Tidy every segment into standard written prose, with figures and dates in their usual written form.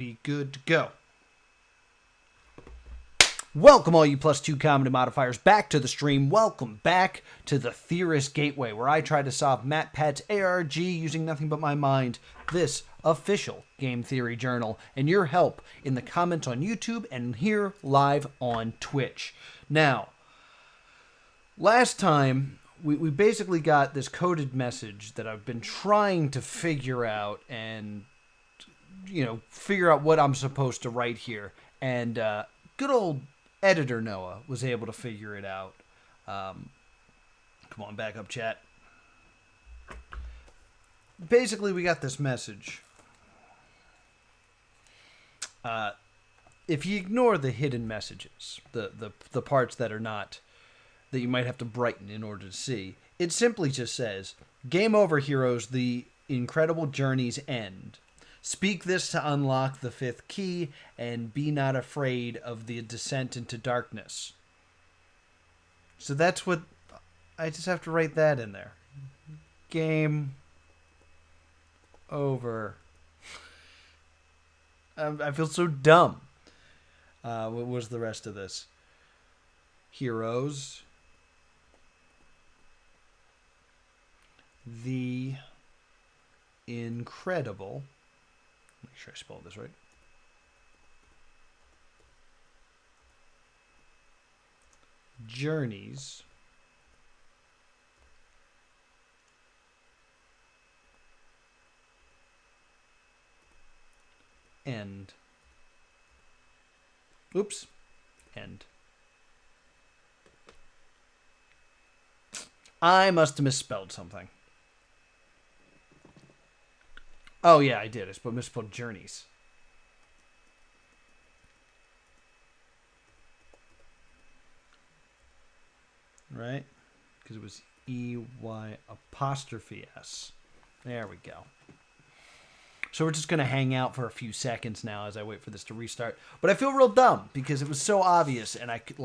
Be good to go. Welcome all you +2 comedy modifiers back to the stream. Welcome back to the Theorist Gateway, where I try to solve Matt Pat's ARG using nothing but my mind, this official game theory journal, and your help in the comments on YouTube and here live on Twitch. Now, last time we basically got this coded message that I've been trying to figure out and figure out what I'm supposed to write here. And good old editor Noah was able to figure it out. Come on, back up, chat. Basically, we got this message. If you ignore the hidden messages, the parts that are not, that you might have to brighten in order to see, it simply just says, "Game over, heroes, the incredible journey's end. Speak this to unlock the 5th key, and be not afraid of the descent into darkness." So that's what... I just have to write that in there. Game over. I feel so dumb. What was the rest of this? Heroes. The incredible... Make sure I spelled this right. Journeys end. Oops. End. I must have misspelled something. Oh, yeah, I did. I misspelled journeys. Right? Because it was EY''S. There we go. So we're just going to hang out for a few seconds now as I wait for this to restart. But I feel real dumb because it was so obvious, and I could,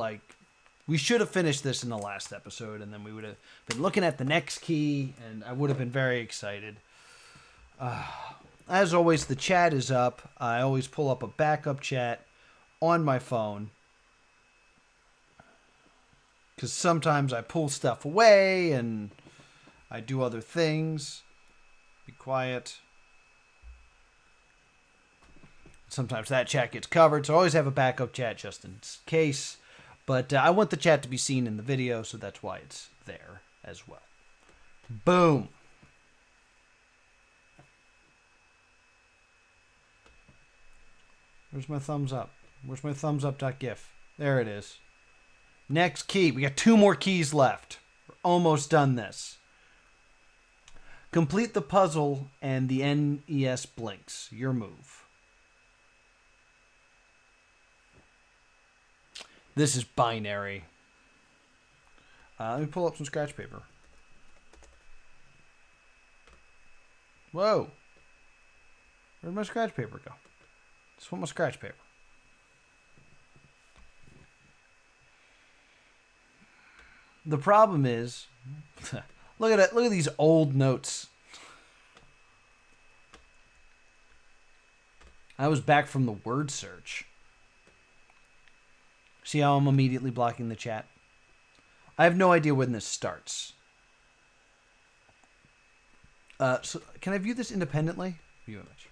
we should have finished this in the last episode, and then we would have been looking at the next key, and I would have been very excited. As always, the chat is up. I always pull up a backup chat on my phone, because sometimes I pull stuff away and I do other things. Be quiet. Sometimes that chat gets covered, so I always have a backup chat just in case. But I want the chat to be seen in the video, so that's why it's there as well. Boom. Where's my thumbs up? Where's my thumbs up.gif? There it is. Next key. We got 2 more keys left. We're almost done this. Complete the puzzle and the NES blinks. Your move. This is binary. Let me pull up some scratch paper. Whoa. Where'd my scratch paper go? Just want my scratch paper. The problem is, look at it. Look at these old notes. I was back from the word search. See how I'm immediately blocking the chat? I have no idea when this starts. So can I view this independently? View image. ...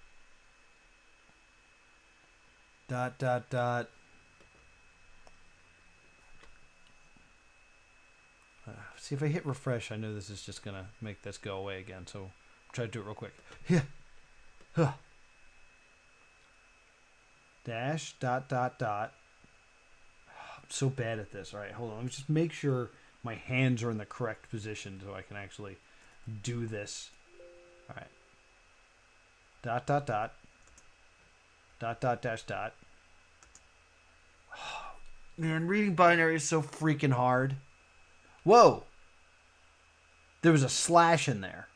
See, if I hit refresh, I know this is just going to make this go away again. So try to do it real quick. Dash, ... I'm so bad at this. All right, hold on. Let me just make sure my hands are in the correct position so I can actually do this. All right. ... ... Oh, man, reading binary is so freaking hard. Whoa. There was a slash in there.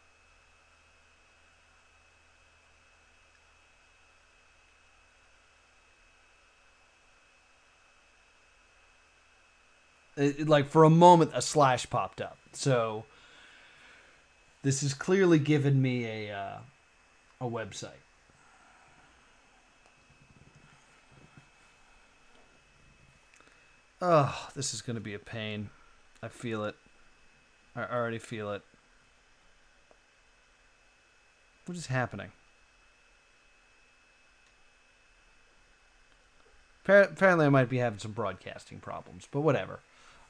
Like for a moment, a slash popped up. So this has clearly given me a website. Oh, this is going to be a pain. I feel it. I already feel it. What is happening? Apparently I might be having some broadcasting problems, but whatever.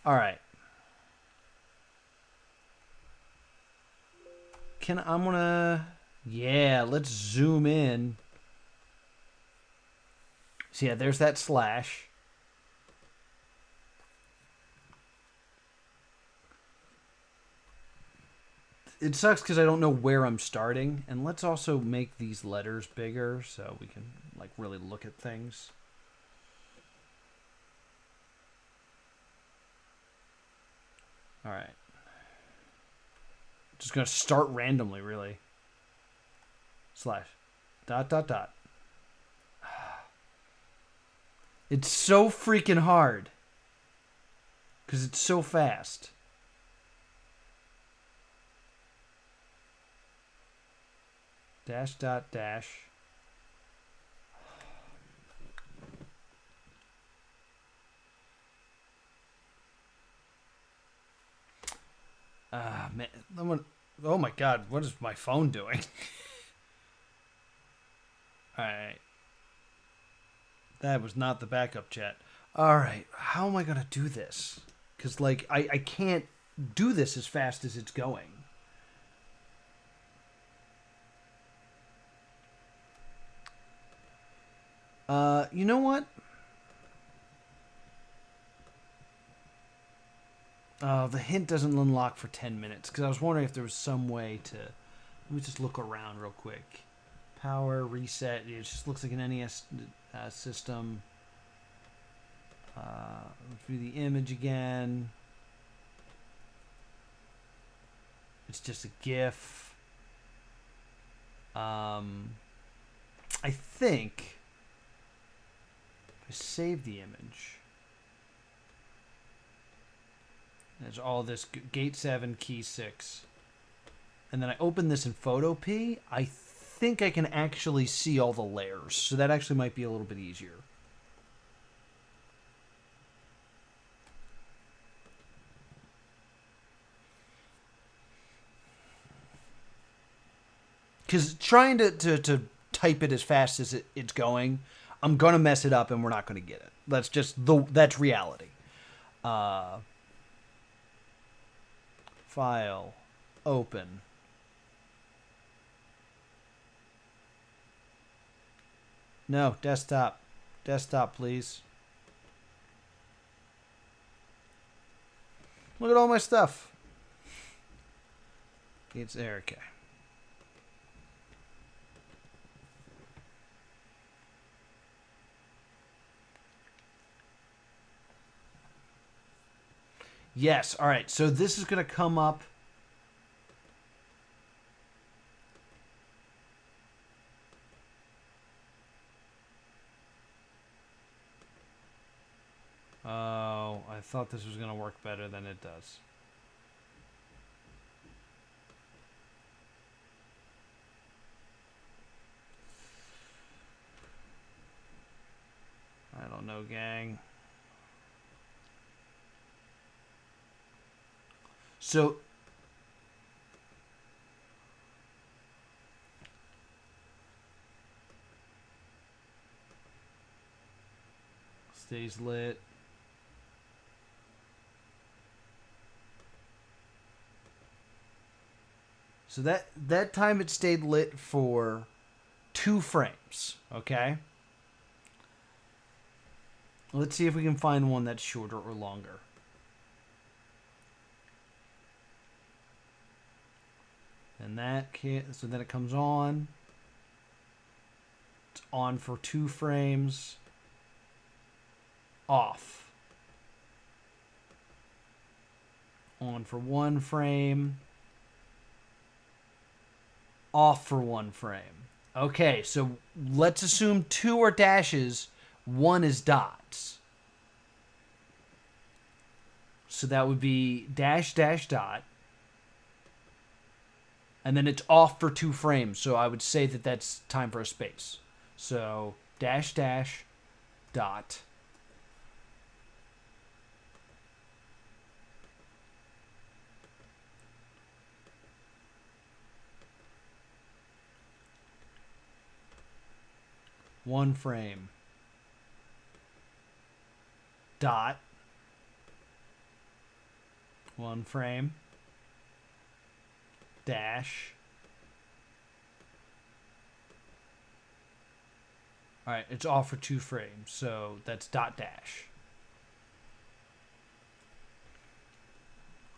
All right. I'm gonna... Yeah, let's zoom in. So yeah, there's that slash. It sucks because I don't know where I'm starting. And let's also make these letters bigger so we can like really look at things. All right. Just going to start randomly, really. Slash. Dot, dot, dot. It's so freaking hard. Because it's so fast. Dash, dot, dash. Man. Oh my god, what is my phone doing? Alright. That was not the backup chat. Alright, how am I going to do this? Because, like, I can't do this as fast as it's going. You know what? The hint doesn't unlock for 10 minutes, because I was wondering if there was some way to... Let me just look around real quick. Power, reset, it just looks like an NES system. View the image again. It's just a GIF. I think if I save the image, there's all this gate 7, key 6, and then I open this in Photo P. I think I can actually see all the layers, so that actually might be a little bit easier. Because trying to type it as fast as it's going, I'm going to mess it up and we're not going to get it. That's reality. File. Open. No, desktop. Desktop, please. Look at all my stuff. It's there, okay. Yes, all right. So this is going to come up. Oh, I thought this was going to work better than it does. I don't know, gang. So stays lit. So that time it stayed lit for 2 frames, okay? Let's see if we can find one that's shorter or longer. And so then it comes on. It's on for 2 frames. Off. On for 1 frame. Off for 1 frame. Okay, so let's assume 2 are dashes, 1 is dots. So that would be dash, dash, dot. And then it's off for 2 frames. So I would say that that's time for a space. So dash, dash, dot. 1 frame, dot, 1 frame, dash. All right, it's off for 2 frames, so that's dot dash.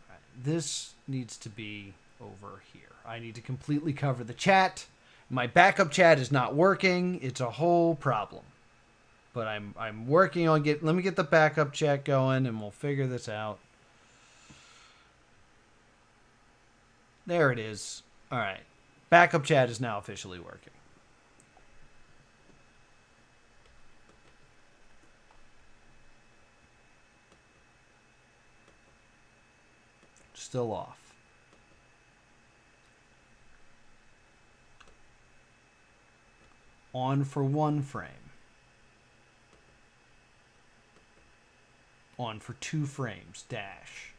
All right, this needs to be over here. I need to completely cover the chat. My backup chat is not working. It's a whole problem. But I'm working on let me get the backup chat going and we'll figure this out. There it is. All right. Backup chat is now officially working. Still off. On for 1 frame. On for 2 frames, dash.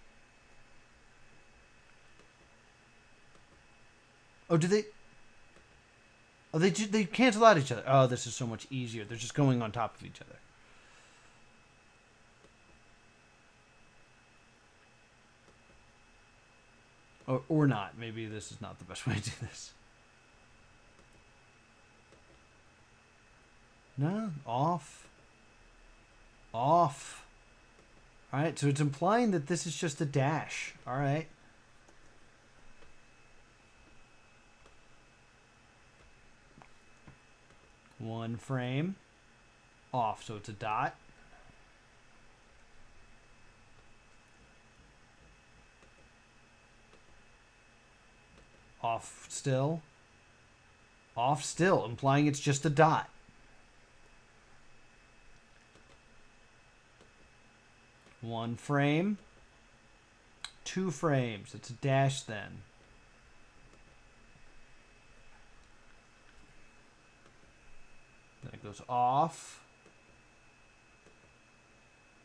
Oh, do they? Oh, they cancel out each other. Oh, this is so much easier. They're just going on top of each other. Or not. Maybe this is not the best way to do this. No, off. Off. All right, so it's implying that this is just a dash. All right. One frame. Off, so it's a dot. Off still. Off still, implying it's just a dot. One frame. 2 frames. It's a dash then. Then it goes off.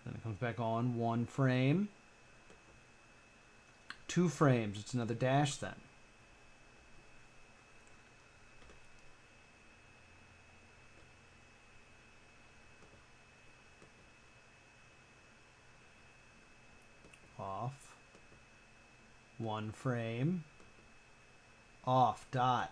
Then it comes back on. 1 frame. 2 frames. It's another dash then. Off. 1 frame. Off. Dot.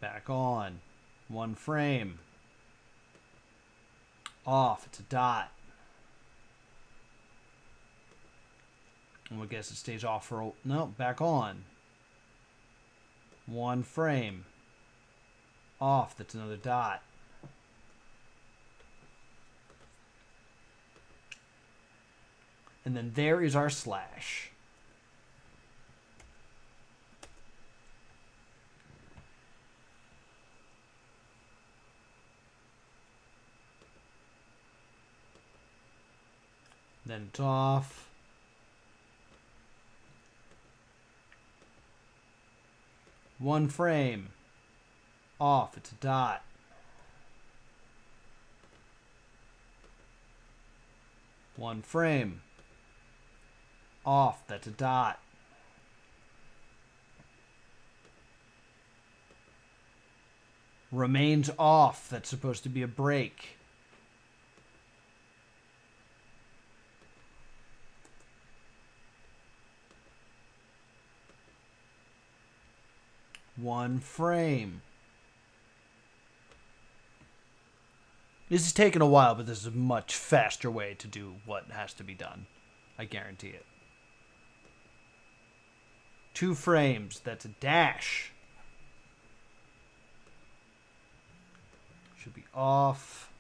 Back on. 1 frame. Off. It's a dot. I guess it stays off for... No, back on. 1 frame. Off. That's another dot. And then there is our slash. Then it's off. 1 frame. Off. It's a dot. One frame. Off. That's a dot. Remains off. That's supposed to be a break. One frame. This is taking a while, but this is a much faster way to do what has to be done. I guarantee it. 2 frames. That's a dash. Should be off.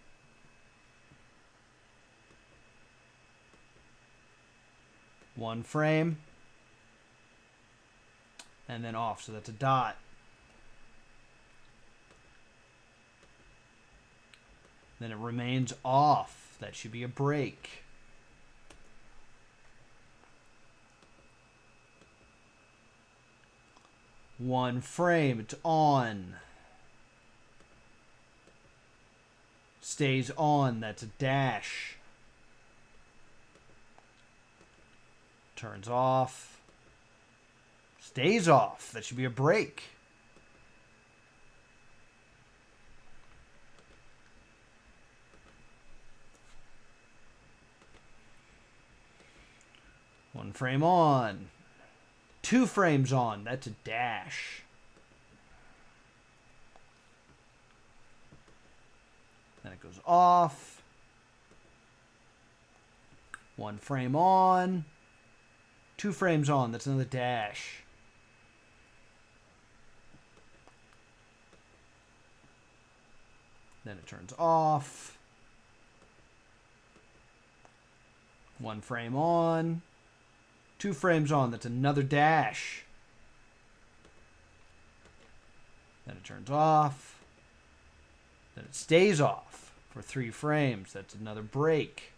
One frame. And then off. So that's a dot. Then it remains off. That should be a break. One frame. It's on. Stays on, that's a dash. Turns off. Stays off, that should be a break. One frame on. 2 frames on, that's a dash. Then it goes off. 1 frame on. 2 frames on, that's another dash. Then it turns off. 1 frame on. 2 frames on, that's another dash. Then it turns off. Then it stays off for 3 frames. That's another break.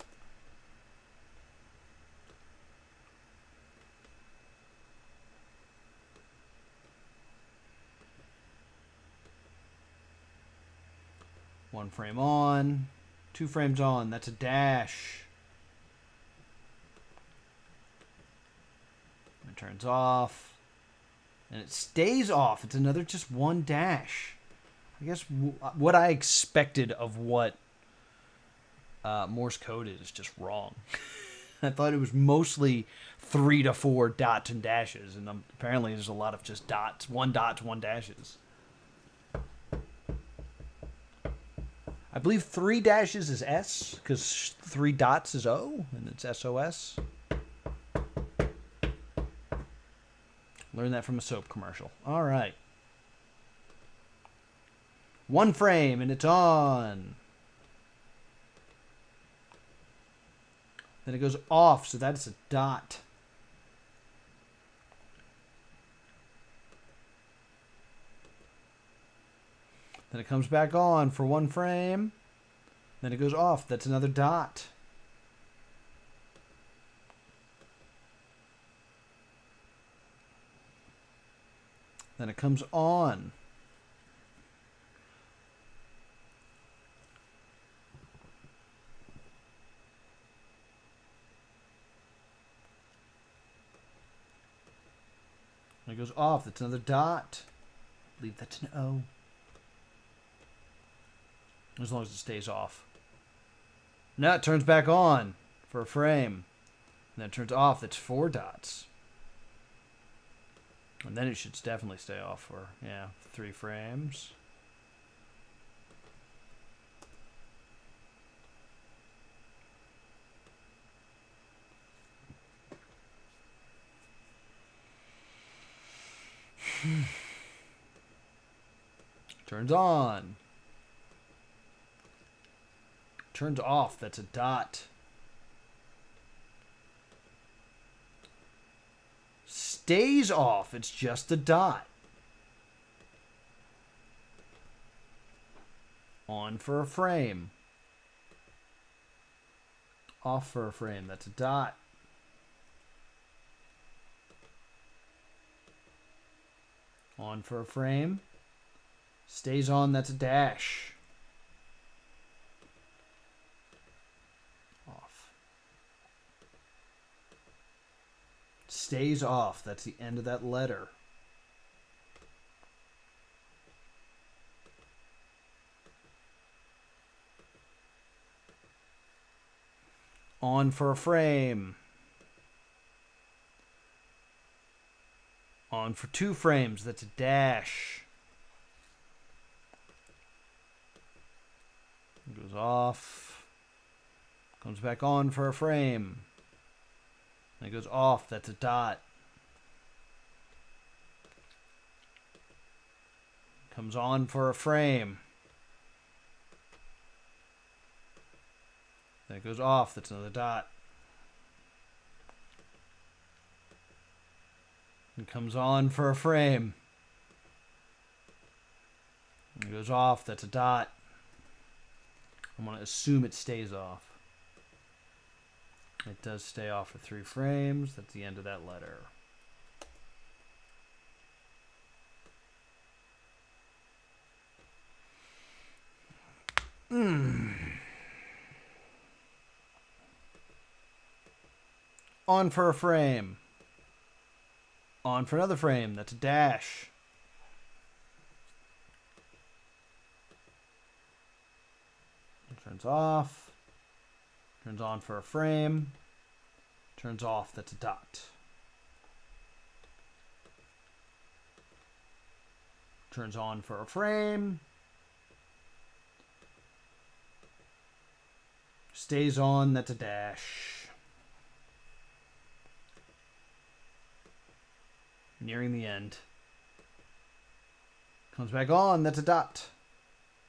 One frame on. 2 frames on, that's a dash. It turns off. And it stays off. It's another just 1 dash. I guess what I expected of what Morse code is just wrong. I thought it was mostly 3 to 4 dots and dashes. And apparently there's a lot of just dots. 1 dots, 1 dashes. I believe 3 dashes is S, because 3 dots is O, and it's SOS. Learned that from a soap commercial. All right. 1 frame, and it's on. Then it goes off, so that's a dot. Then it comes back on for 1 frame. Then it goes off. That's another dot. Then it comes on. Then it goes off. That's another dot. I believe that's an O. As long as it stays off. Now it turns back on for a frame. And then it turns off. That's 4 dots. And then it should definitely stay off for, 3 frames. Turns on. Turns off. That's a dot. Stays off. It's just a dot. On for a frame. Off for a frame. That's a dot. On for a frame. Stays on. That's a dash. Stays off. That's the end of that letter. On for a frame. On for 2 frames. That's a dash. Goes off. Comes back on for a frame. And it goes off. That's a dot. Comes on for a frame. Then it goes off. That's another dot. And comes on for a frame. And it goes off. That's a dot. I'm going to assume it stays off. It does stay off for 3 frames. That's the end of that letter. On for a frame. On for another frame. That's a dash. Turns off. Turns on for a frame. Turns off. That's a dot. Turns on for a frame. Stays on. That's a dash. Nearing the end. Comes back on. That's a dot.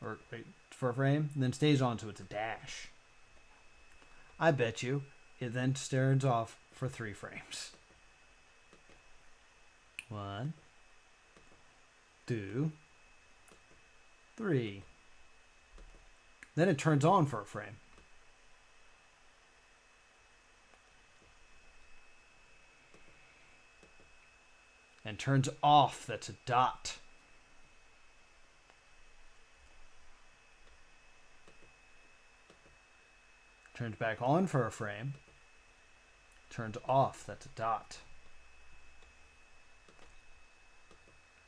Or wait, for a frame. And then stays on, so it's a dash. I bet you it then turns off for 3 frames. 1, 2, 3. Then it turns on for a frame. And turns off. That's a dot. Turns back on for a frame. Turns off. That's a dot.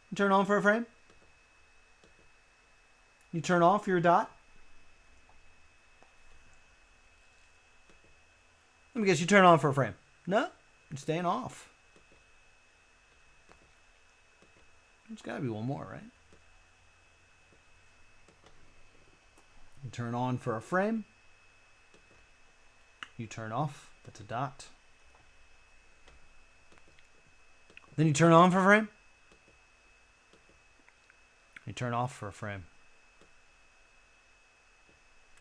You turn on for a frame. You turn off, you're a dot. Let me guess, you turn on for a frame. No, you're staying off. There's got to be one more, right? You turn on for a frame. You turn off. That's a dot. Then you turn on for a frame. You turn off for a frame.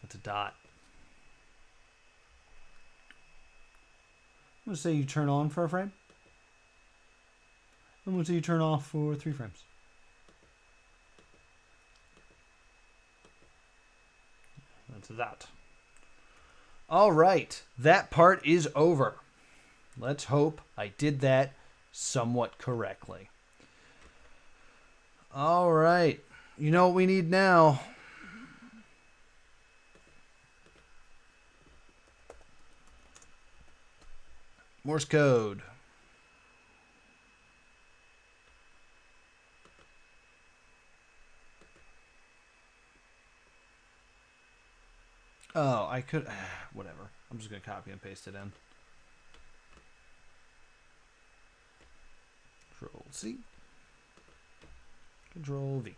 That's a dot. I'm going to say you turn on for a frame. I'm going to say you turn off for 3 frames. That's a dot. All right. That part is over. Let's hope I did that somewhat correctly. All right. You know what we need now? Morse code. Oh, I could... whatever. I'm just going to copy and paste it in. Control C. Control V.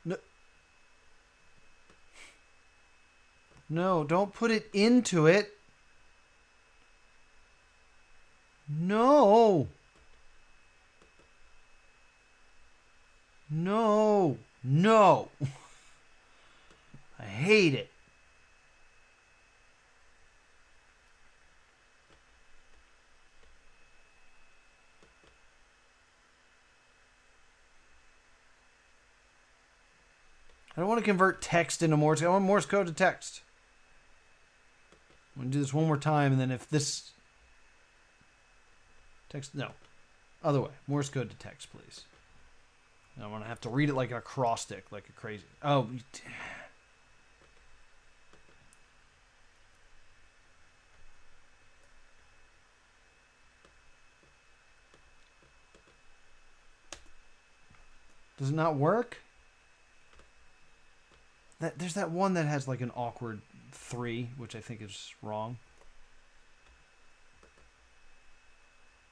No. No, don't put it into it. No. No. No. I hate it. I don't want to convert text into Morse code. I want Morse code to text. I'm going to do this one more time, and then if this... Text... No. Other way. Morse code to text, please. I'm going to have to read it like an acrostic, like a crazy... Oh. Does it not work? There's that one that has like an awkward 3, which I think is wrong.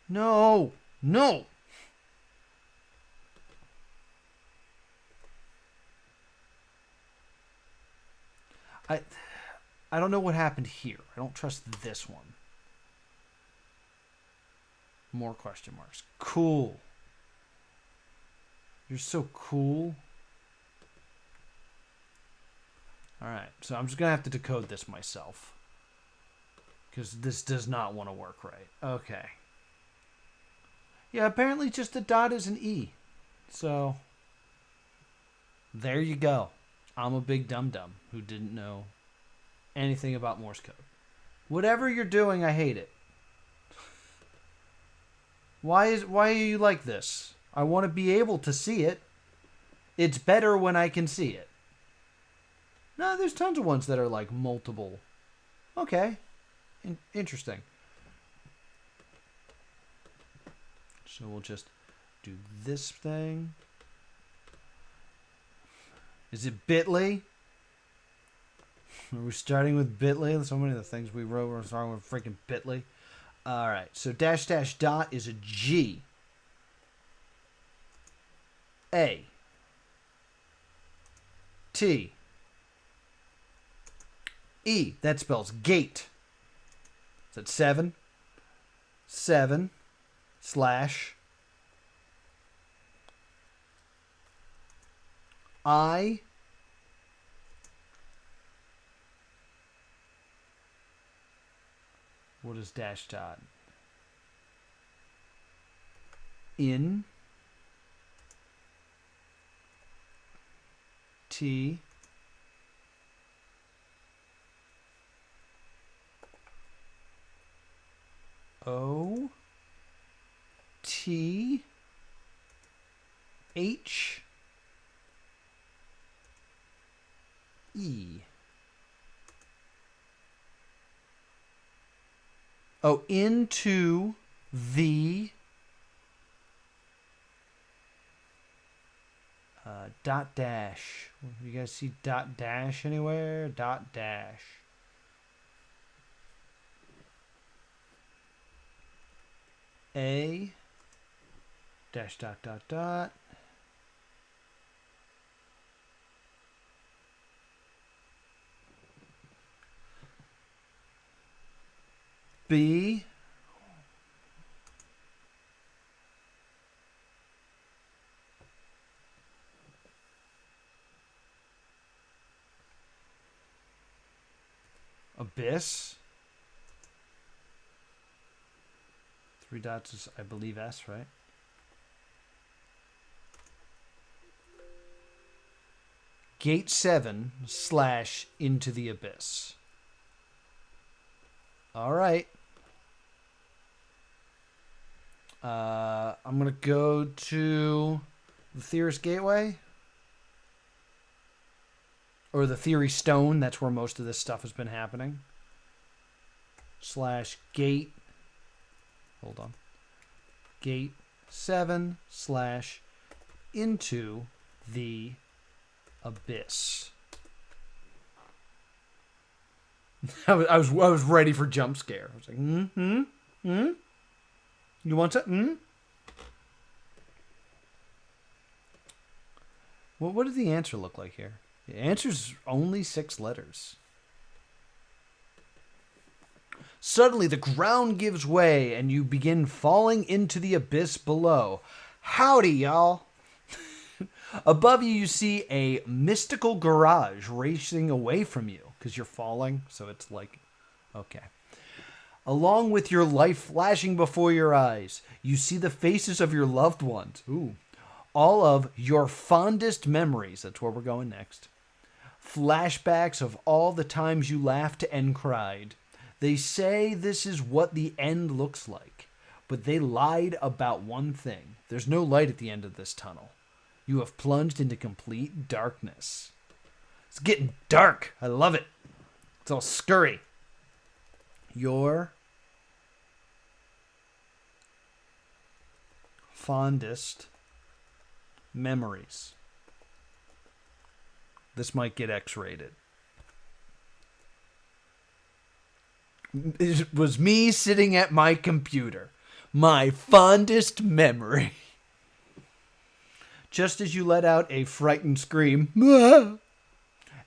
No. No. I don't know what happened here. I don't trust this one. More question marks. Cool. You're so cool. Alright, so I'm just going to have to decode this myself. Because this does not want to work right. Okay. Yeah, apparently just a dot is an E. So, there you go. I'm a big dum-dum who didn't know anything about Morse code. Whatever you're doing, I hate it. Why are you like this? I want to be able to see it. It's better when I can see it. No, there's tons of ones that are like multiple Okay. Interesting. So we'll just do this thing. Is it bit.ly? Are we starting with bit.ly? So many of the things we wrote were starting with freaking bit.ly. All right. So dash dash dot is a G. A. T. E. That spells gate. Is that 7? 7 slash I. What is dash dot? In T O T H E. Oh, into the dot dash. You guys see dot dash anywhere? Dot dash. A dash dot dot dot. B abyss. 3 dots is, I believe, S, right? Gate 7 slash into the abyss. All right. I'm going to go to the Theorist Gateway. Or the Theory Stone. That's where most of this stuff has been happening. Slash gate. Hold on. Gate 7 slash into the abyss. I was ready for jump scare. I was like, You want to? What does the answer look like here? The answer's only 6 letters. Suddenly, the ground gives way, and you begin falling into the abyss below. Howdy, y'all. Above you, you see a mystical garage racing away from you, because you're falling, so it's like, okay. Along with your life flashing before your eyes, you see the faces of your loved ones. Ooh. All of your fondest memories. That's where we're going next. Flashbacks of all the times you laughed and cried. They say this is what the end looks like, but they lied about one thing. There's no light at the end of this tunnel. You have plunged into complete darkness. It's getting dark. I love it. It's all scurry. Your fondest memories. This might get X-rated. It was me sitting at my computer. My fondest memory. Just as you let out a frightened scream,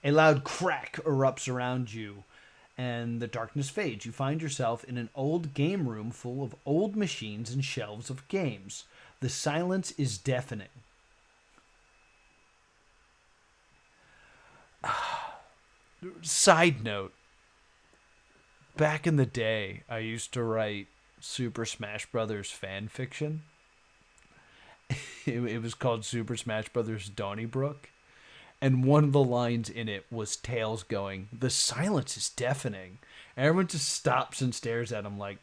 a loud crack erupts around you, and the darkness fades. You find yourself in an old game room full of old machines and shelves of games. The silence is deafening. Side note. Back in the day, I used to write Super Smash Brothers fan fiction. It was called Super Smash Brothers Donnybrook. And one of the lines in it was Tails going, "The silence is deafening." And everyone just stops and stares at him like,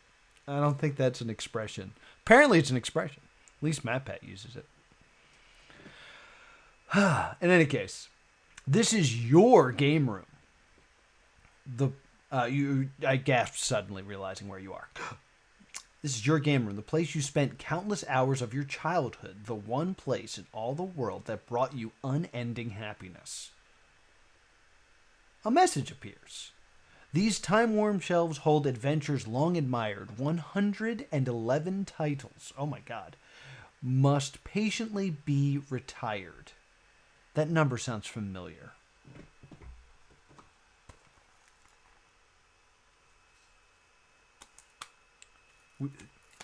I don't think that's an expression. Apparently it's an expression. At least MatPat uses it. In any case, this is your game room. I gasped suddenly, realizing where you are. This is your game room, the place you spent countless hours of your childhood, the one place in all the world that brought you unending happiness. A message appears. These time-worn shelves hold adventures long admired. 111 titles. Oh my god. Must patiently be retired. That number sounds familiar.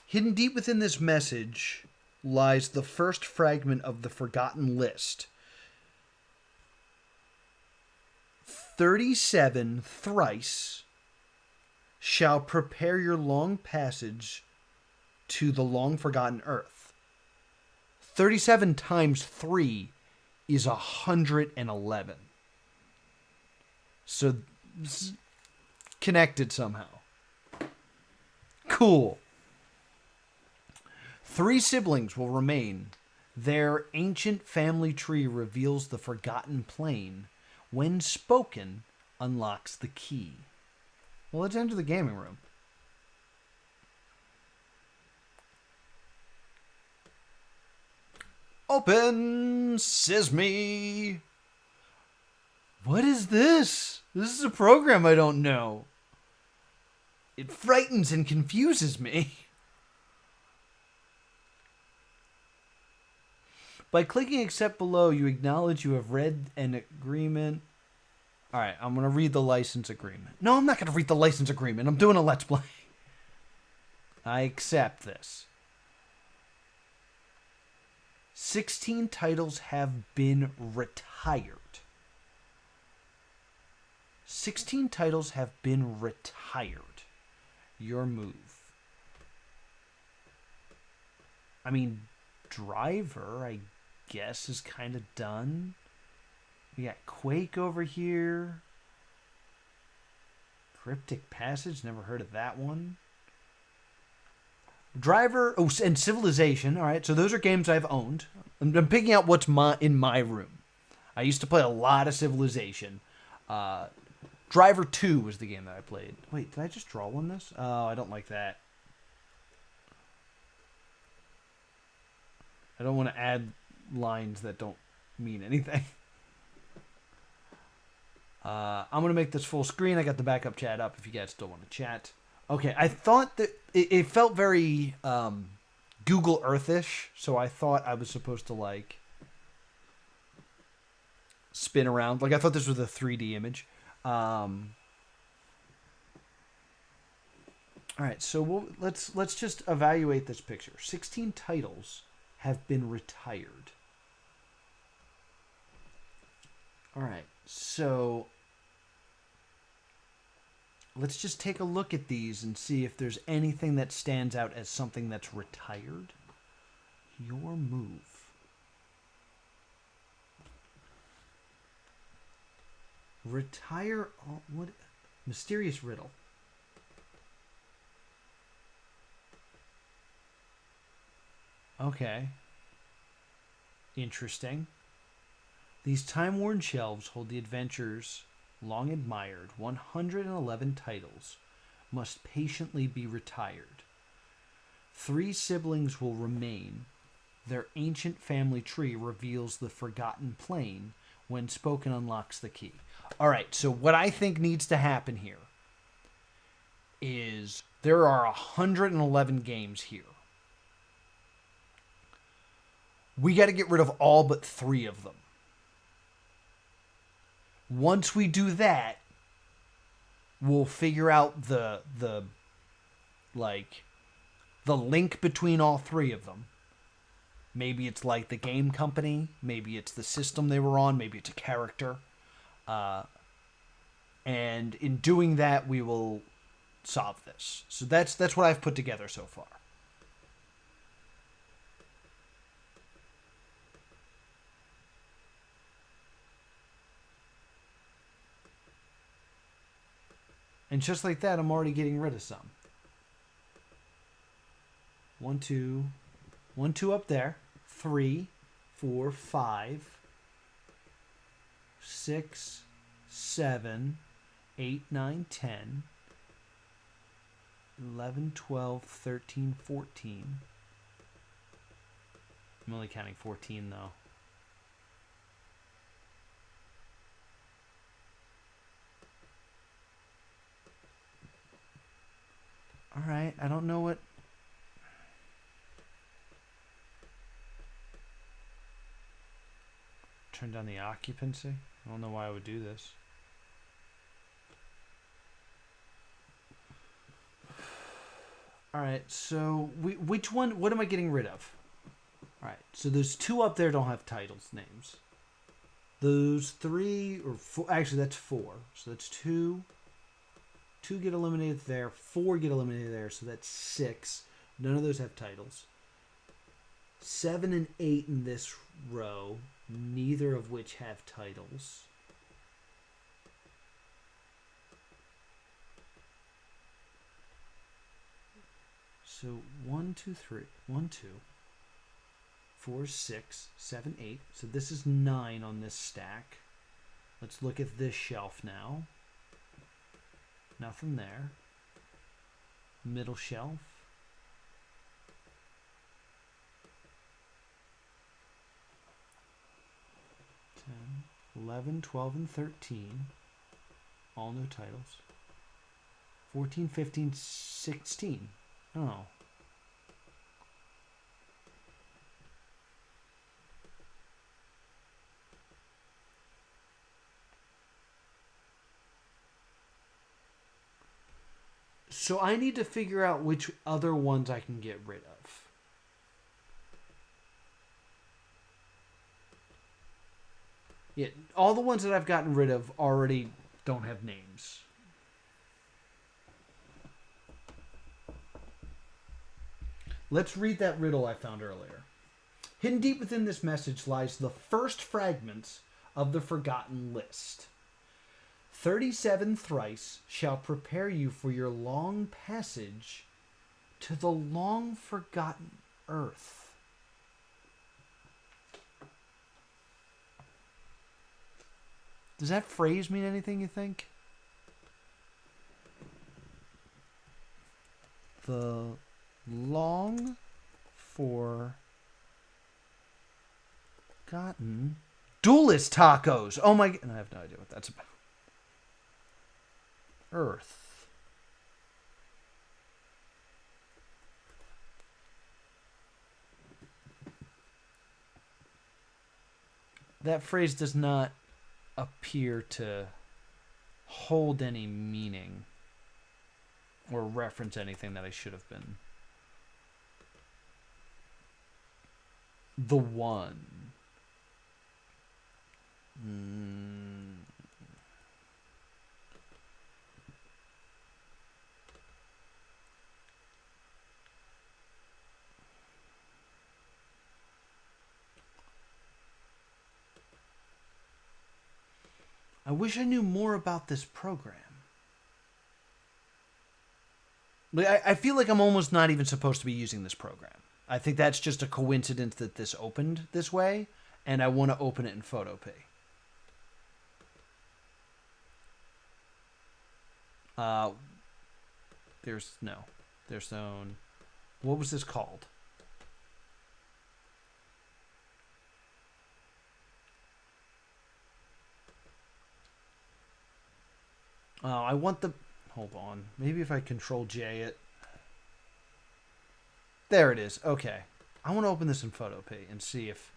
Hidden deep within this message lies the first fragment of the forgotten list. 37 thrice shall prepare your long passage to the long forgotten earth. 37 times 3 is 111. So, connected somehow. Cool. 3 siblings will remain. Their ancient family tree reveals the forgotten plane. When spoken, unlocks the key. Well, let's enter the gaming room. Open Sesame. What is this? This is a program I don't know. It frightens and confuses me. By clicking accept below, you acknowledge you have read an agreement. All right, I'm going to read the license agreement. No, I'm not going to read the license agreement. I'm doing a Let's Play. I accept this. 16 titles have been retired. 16 titles have been retired. Your move. I mean, Driver, I guess, is kind of done. We got Quake over here. Cryptic Passage, never heard of that one. Driver, oh, and Civilization. All right, so those are games I've owned. I'm picking out what's in my room. I used to play a lot of Civilization. Driver 2 was the game that I played. Wait, did I just draw one this? Oh, I don't like that. I don't want to add lines that don't mean anything. I'm going to make this full screen. I got the backup chat up if you guys still want to chat. Okay, I thought that it felt very Google Earth-ish, so I thought I was supposed to, like, spin around. Like, I thought this was a 3D image. All right, so let's just evaluate this picture. 16 titles have been retired. All right, so let's just take a look at these and see if there's anything that stands out as something that's retired. Your move. Retire all, what? Mysterious riddle. Okay. Interesting. These time-worn shelves hold the adventures long admired. 111 titles must patiently be retired. 3 siblings will remain. Their ancient family tree reveals the forgotten plane. When spoken, unlocks the key. All right, so what I think needs to happen here is there are 111 games here. We got to get rid of all but 3 of them. Once we do that, we'll figure out the link between all 3 of them. Maybe it's like the game company. Maybe it's the system they were on. Maybe it's a character. And in doing that, we will solve this. So that's what I've put together so far. And just like that, I'm already getting rid of some. 1, 2. 1, 2 up there. 3, 4, 5, 6, 7, 8, 9, 10, 11, 12, 13, 14. I'm only counting 14 though. All right, I don't know what. Turn down the occupancy. I don't know why I would do this. All right, so which one? What am I getting rid of? All right, so those two up there don't have titles names. Those 3 or 4, actually that's 4. So that's 2. 2 get eliminated there. 4 get eliminated there. So that's 6. None of those have titles. 7 and 8 in this row, neither of which have titles. So 1, 2, 3. 1, 2. 4, 6, 7, 8. So this is 9 on this stack. Let's look at this shelf now. Nothing there. Middle shelf. 10, 11, 12, and 13. All no titles. 14, 15, 16. Oh. So I need to figure out which other ones I can get rid of. Yeah, all the ones that I've gotten rid of already don't have names. Let's read that riddle I found earlier. Hidden deep within this message lies the first fragments of the forgotten list. 37 thrice shall prepare you for your long passage to the long forgotten earth. Does that phrase mean anything, you think? The long forgotten duelist tacos. Oh my, I have no idea what that's about. Earth. That phrase does not appear to hold any meaning or reference anything that I should have been. The one. I wish I knew more about this program. I feel like I'm almost not even supposed to be using this program. I think that's just a coincidence that this opened this way, and I want to open it in Photopea. There's no. What was this called? I want the... Hold on. Maybe if I Control J it. There it is. Okay. I want to open this in Photopea and see if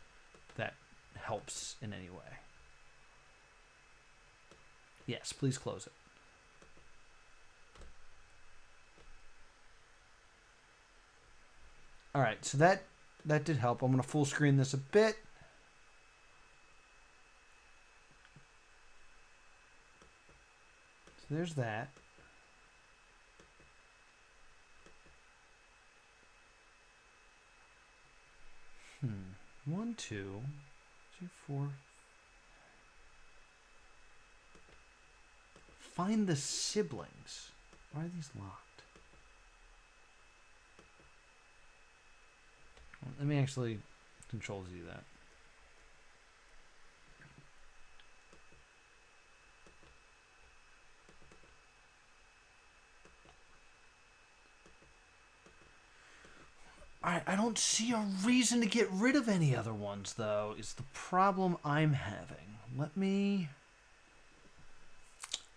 that helps in any way. Yes, please close it. Alright, so that did help. I'm going to full screen this a bit. So there's that. 1, 2, 3, 4. Find the siblings. Why are these locked? Well, let me actually Control Z that. I don't see a reason to get rid of any other ones, though, is the problem I'm having.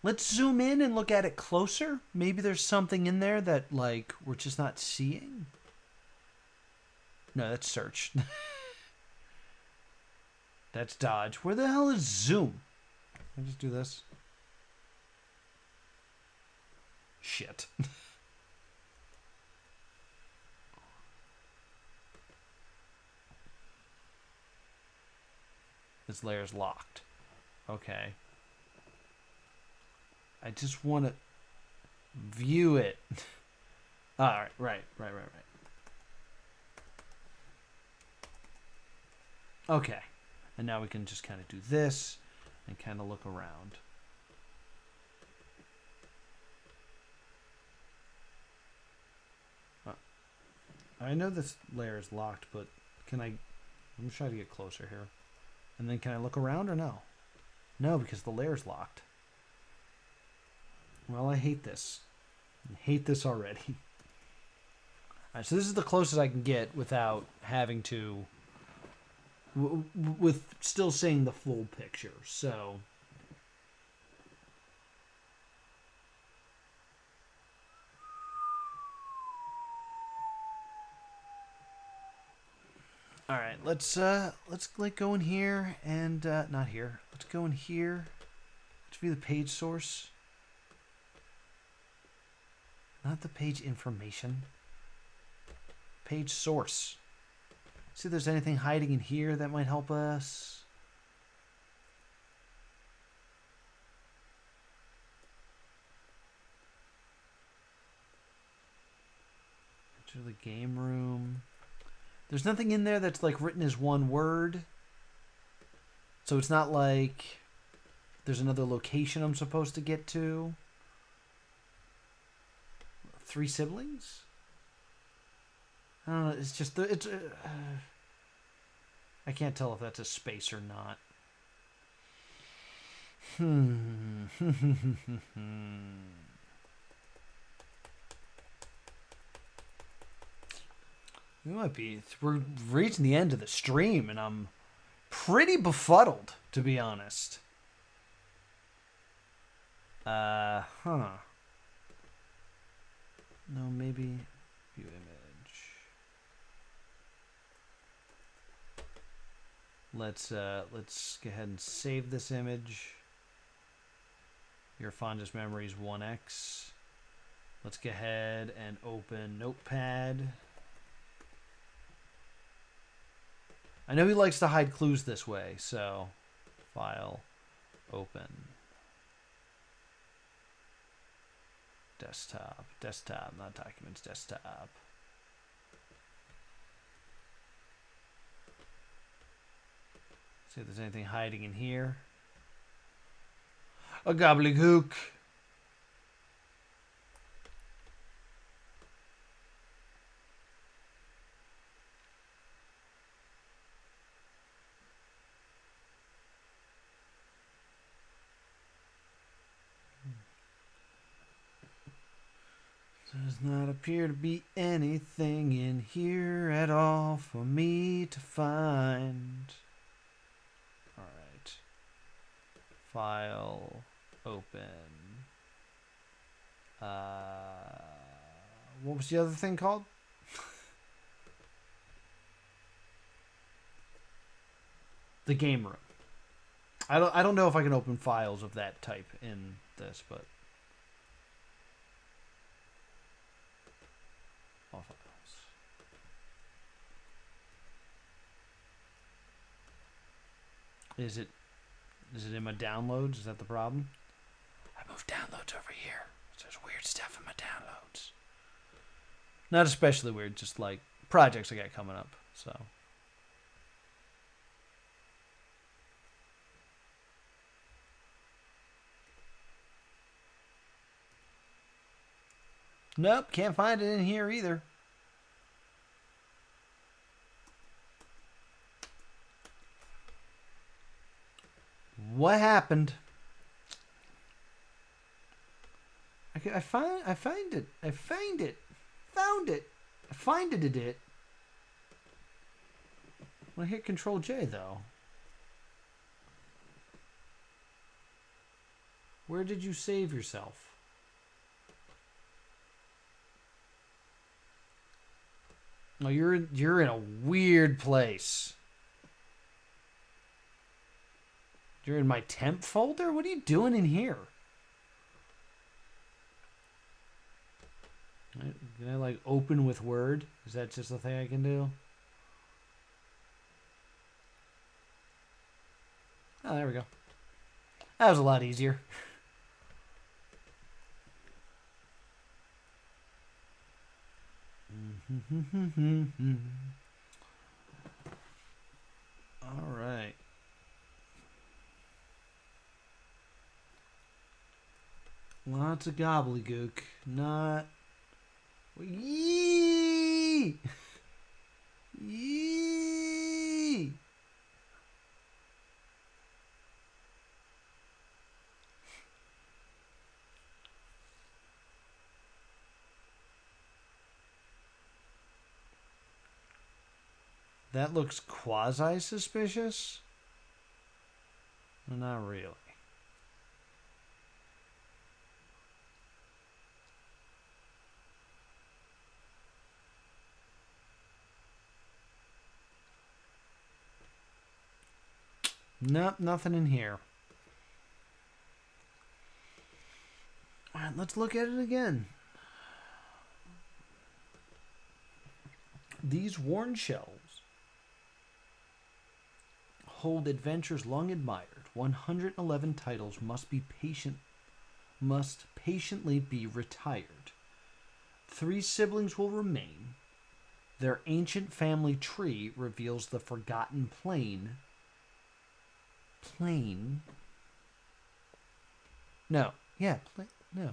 Let's zoom in and look at it closer. Maybe there's something in there that, like, we're just not seeing. No, that's search. That's dodge. Where the hell is zoom? Can I just do this? Shit. This layer's locked. Okay. I just want to view it. All right, right. Okay. And now we can just kind of do this and kind of look around. I know this layer is locked, but can I'm trying to get closer here. And then can I look around or no? No, because the layer's locked. Well, I hate this. I hate this already. Alright, so this is the closest I can get without having to... with still seeing the full picture, so... All right, let's like go in here and not here. Let's go in here. Let's view the page source. Not the page information. Page source. See if there's anything hiding in here that might help us. Enter the game room. There's nothing in there that's like written as one word. So it's not like there's another location I'm supposed to get to. 3 siblings? I don't know. It's just I can't tell if that's a space or not. We might be. We're reaching the end of the stream, and I'm pretty befuddled, to be honest. No, maybe view image. Let's go ahead and save this image. Your fondest memories 1x. Let's go ahead and open Notepad. I know he likes to hide clues this way, so file, open, desktop, not documents, desktop. See if there's anything hiding in here. A gobbledygook. Does not appear to be anything in here at all for me to find. Alright. File, open. What was the other thing called? The game room. I don't know if I can open files of that type in this, but all files. Is it in my downloads? Is that the problem? I moved downloads over here. So there's weird stuff in my downloads. Not especially weird, just like projects I got coming up. So nope, can't find it in here either. What happened? I find it. I finded it. When I hit Control J, though. Where did you save yourself? Oh, you're in a weird place. You're in my temp folder? What are you doing in here? Can I like open with Word? Is that just a thing I can do? Oh, there we go. That was a lot easier. All right. Lots of gobbledygook. Not. Yee! Yee! That looks quasi-suspicious? Not really. Nope, nothing in here. Alright, let's look at it again. These worn shelves hold adventures long admired. 111 titles must patiently be retired. 3 siblings will remain. Their ancient family tree reveals the forgotten plane. No. Yeah, no.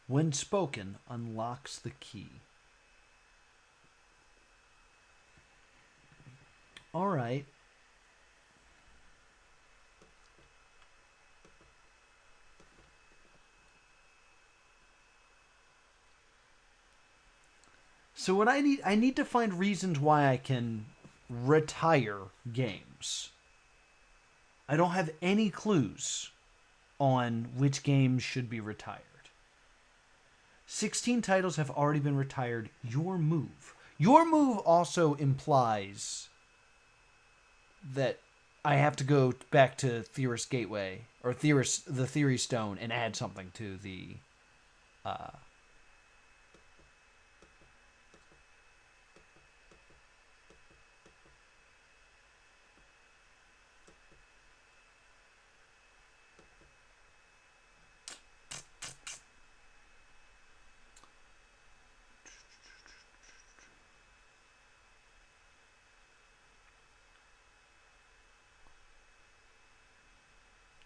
When spoken, unlocks the key. All right. So what I need to find reasons why I can retire games. I don't have any clues on which games should be retired. 16 titles have already been retired. Your move. Your move also implies that I have to go back to Theorist Gateway or the Theory Stone and add something to the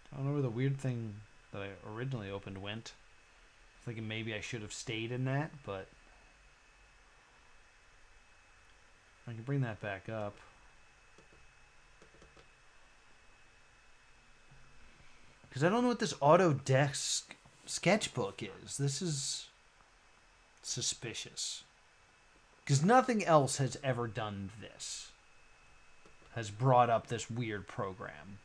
I don't know where the weird thing that I originally opened went. Thinking maybe I should have stayed in that, but I can bring that back up. Because I don't know what this Autodesk sketchbook is. This is suspicious. Because nothing else has ever done this. Has brought up this weird program.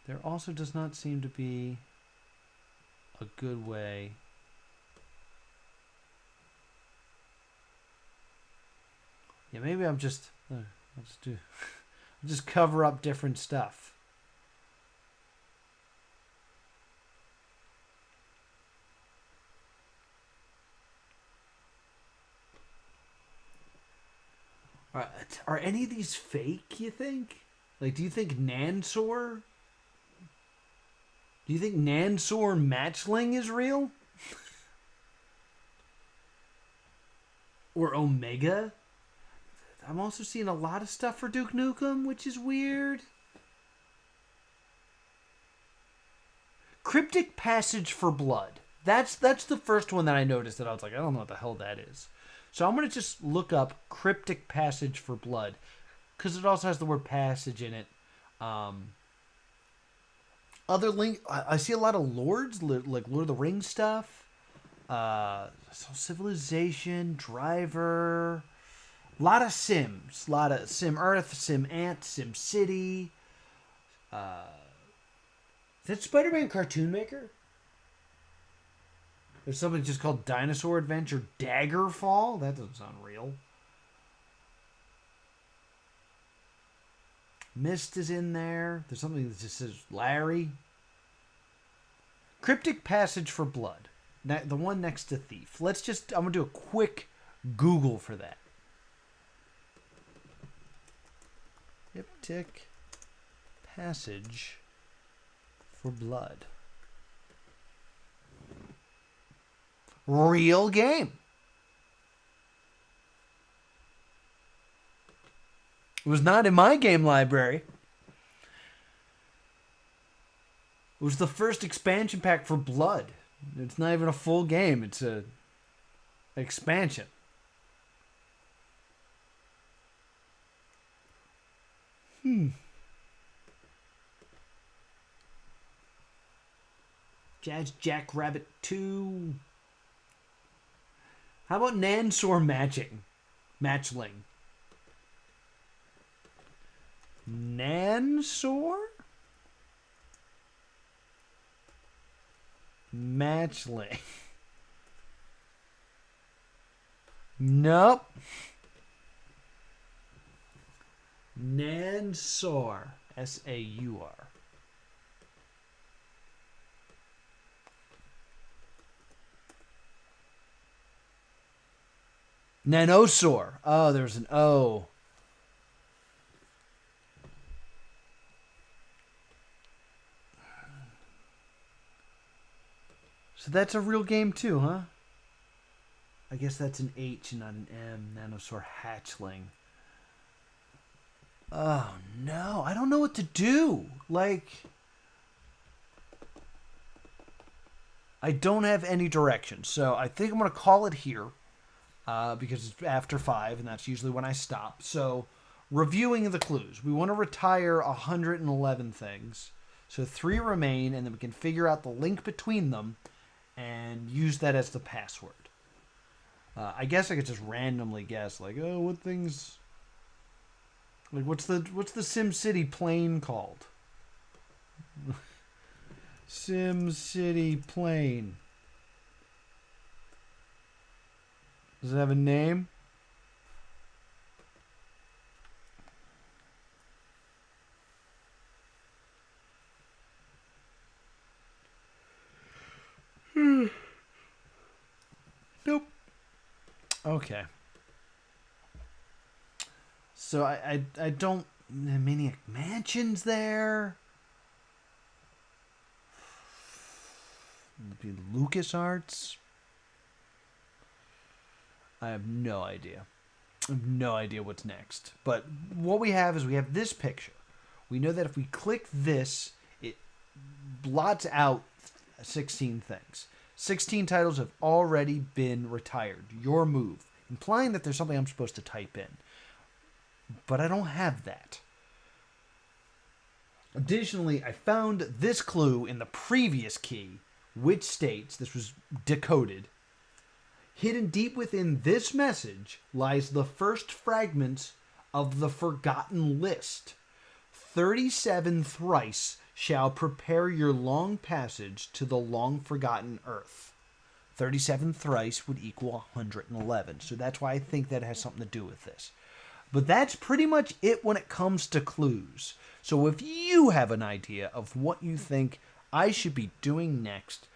There also does not seem to be a good way. Yeah, maybe I'm just I'll just cover up different stuff. Are any of these fake, you think? Like, do you think Nansor? Do you think Nansor Matchling is real? Or Omega? I'm also seeing a lot of stuff for Duke Nukem, which is weird. Cryptic Passage for Blood. That's the first one that I noticed that I was like, I don't know what the hell that is. So I'm going to just look up Cryptic Passage for Blood, because it also has the word passage in it. Other link, I see a lot of lords, like Lord of the Rings stuff. Civilization, Driver, a lot of Sims, a lot of Sim Earth, Sim Ant, Sim City. Is that Spider-Man Cartoon Maker? There's something just called Dinosaur Adventure Daggerfall. That doesn't sound real. Mist is in there. There's something that just says Larry. Cryptic Passage for Blood. The one next to Thief. I'm going to do a quick Google for that. Cryptic Passage for Blood. Real game. It was not in my game library. It was the first expansion pack for Blood. It's not even a full game. It's a expansion. Jazz Jackrabbit 2. How about Nansor Matchling? Nansor? Matchling. Nope. Nansor. Saur. Nanosor. Oh, there's an O. So that's a real game too, huh? I guess that's an H and not an M. Nanosor Hatchling. Oh, no. I don't know what to do. Like, I don't have any direction. So I think I'm going to call it here because it's after 5, and that's usually when I stop. So reviewing the clues. We want to retire 111 things. So 3 remain, and then we can figure out the link between them and use that as the password. I guess I could just randomly guess, like, oh, what things... Like, what's the SimCity plane called? SimCity plane. Does it have a name? Nope. Okay. So I don't... Maniac Mansion's there. Maybe LucasArts. I have no idea. I have no idea what's next. But what we have is we have this picture. We know that if we click this, it blots out 16 things. 16 titles have already been retired. Your move. Implying that there's something I'm supposed to type in. But I don't have that. Additionally, I found this clue in the previous key, which states, this was decoded, hidden deep within this message lies the first fragments of the forgotten list. 37 thrice shall prepare your long passage to the long forgotten earth. 37 thrice would equal 111. So that's why I think that has something to do with this. But that's pretty much it when it comes to clues. So if you have an idea of what you think I should be doing next,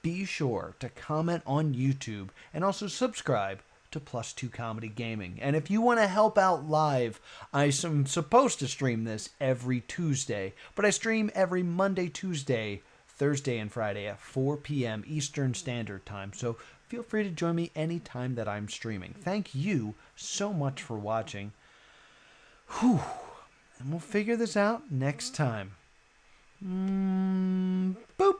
be sure to comment on YouTube and also subscribe to Plus 2 Comedy Gaming. And if you want to help out live, I'm supposed to stream this every Tuesday, but I stream every Monday, Tuesday, Thursday, and Friday at 4 p.m. Eastern Standard Time. So feel free to join me anytime that I'm streaming. Thank you so much for watching. Whew. And we'll figure this out next time. Boop.